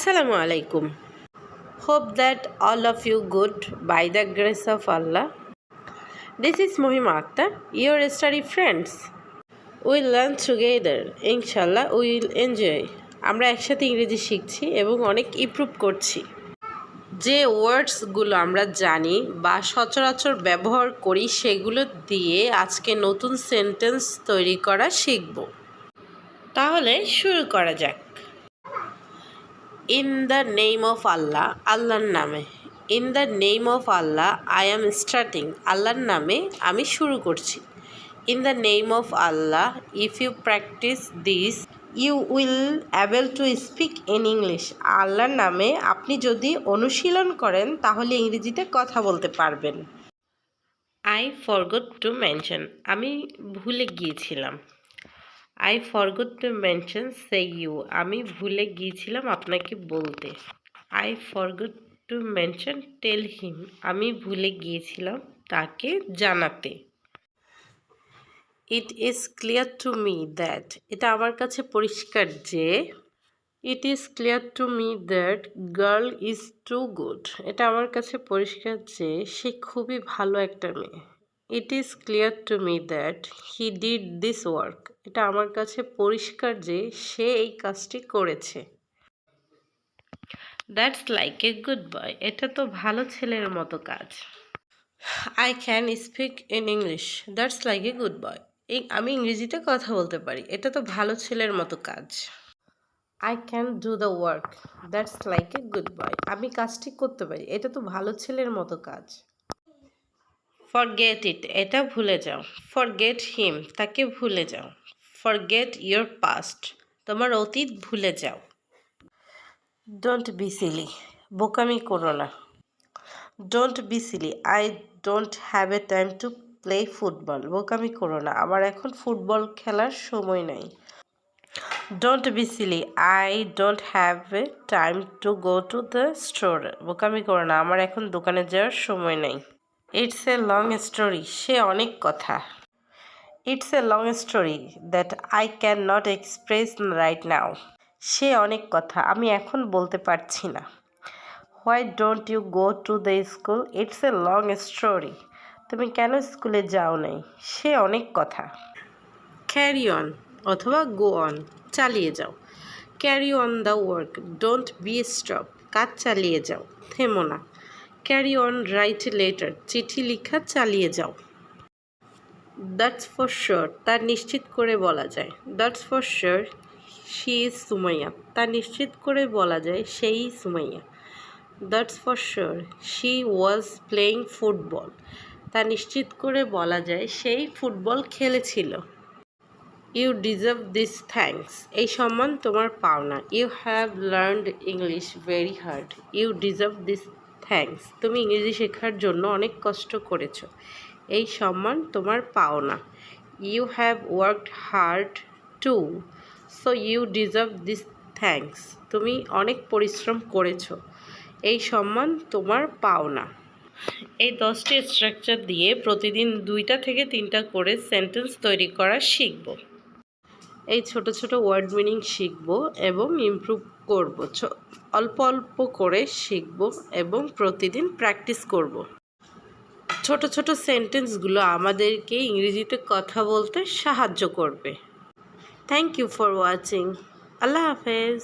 Assalamu alaikum. Hope that all of you good by the grace of Allah. This is Mohima Akhtar, your study friends. We'll learn together. Inshallah, we will enjoy. আমরা একসাথে ইংরেজি শিখছি এবং অনেক improve করছি। যে ওয়ার্ডসগুলো আমরা জানি বা সচরাচর ব্যবহার করি সেগুলো দিয়ে আজকে নতুন সেন্টেন্স তৈরি করা শিখব। তাহলে শুরু করা যাক। In the name of Allah, আল্লাহর নামে। In the name of Allah I am starting, আল্লাহর নামে আমি শুরু করছি। In the name of Allah if you practise this you will able to speak in English. আল্লাহর নামে আপনি যদি অনুশীলন করেন তাহলে ইংরেজিতে কথা বলতে পারবেন। আই ফরগট টু মেনশন, আমি ভুলে গিয়েছিলাম। I forgot to mention say you, আমি ভুলে গিয়েছিলাম আপনাকে বলতে। I forgot to mention tell him, আমি ভুলে গিয়েছিলাম তাকে জানাতে। It is clear to me that, এটা আমার কাছে পরিষ্কার যে। It is clear to me that girl is too good, এটা আমার কাছে পরিষ্কার যে সে খুবই ভালো একটা মেয়ে। ইট is clear to me that he did this work, এটা আমার কাছে পরিষ্কার যে সে এই কাজটি করেছে। That's like a good boy, এটা তো ভালো ছেলের মতো কাজ। I can speak in English, that's like a good boy, আমি ইংরেজিতে কথা বলতে পারি, এটা তো ভালো ছেলের মতো কাজ। I can do the work, that's like a good boy, আমি কাজটি করতে পারি, এটা তো ভালো ছেলের মতো কাজ। ফরগেট ইট, এটা ভুলে যাও। ফরগেট হিম, তাকে ভুলে যাও। ফরগেট ইয়োর পাস্ট, তোমার অতীত ভুলে যাও। ডোন্ট বি সিলি, বোকামি করো না। Don't be silly, I don't have a time to play football, বোকামি করো না, আমার এখন ফুটবল খেলার সময় নাই। Don't be silly, I don't have a time to go to the store, বোকামি করো না, আমার এখন দোকানে যাওয়ার সময় নেই। ইটস এ লং স্টোরি, সে অনেক কথা। It's a long story that I can not express right now, সে অনেক কথা আমি এখন বলতে পারছি না। Why don't you go to the school, it's a long story, তুমি কেন স্কুলে যাও নাই, সে অনেক কথা। ক্যারি অন অথবা গো অন, চালিয়ে যাও। Carry on the work, don't be stop, কাজ চালিয়ে যাও, থেমো না। ক্যারি অন রাইট লেটার, চিঠি লেখা চালিয়ে যাও। দ্যাটস ফর শিওর, তার নিশ্চিত করে বলা যায়। That's for sure she is Sumaiya, তা নিশ্চিত করে বলা যায় সেই Sumaiya. That's for sure she was playing football, তা নিশ্চিত করে বলা যায় সেই ফুটবল খেলেছিল। ইউ ডিজার্ভ দিস থ্যাঙ্কস, এই সম্মান তোমার পাওনা। You have learned English very hard, you deserve this thanks, তুমি ইংরেজি শেখার জন্য অনেক কষ্ট করেছ, এই সম্মান তোমার পাওনা। You have worked hard too, so you deserve this thanks, তুমি অনেক পরিশ্রম করেছ, এই সম্মান তোমার পাওনা। এই 10টি স্ট্রাকচার দিয়ে প্রতিদিন 2টা থেকে 3টা করে সেন্টেন্স তৈরি করা শিখব। এই ছোট ছোট ওয়ার্ড মিনিং শিখব এবং ইমপ্রুভ করব, অল্প অল্প করে শিখব এবং প্রতিদিন প্র্যাকটিস করব। ছোট ছোট সেন্টেন্সগুলো আমাদেরকে ইংরেজিতে কথা বলতে সাহায্য করবে। Thank you for watching. আল্লাহ হাফেজ।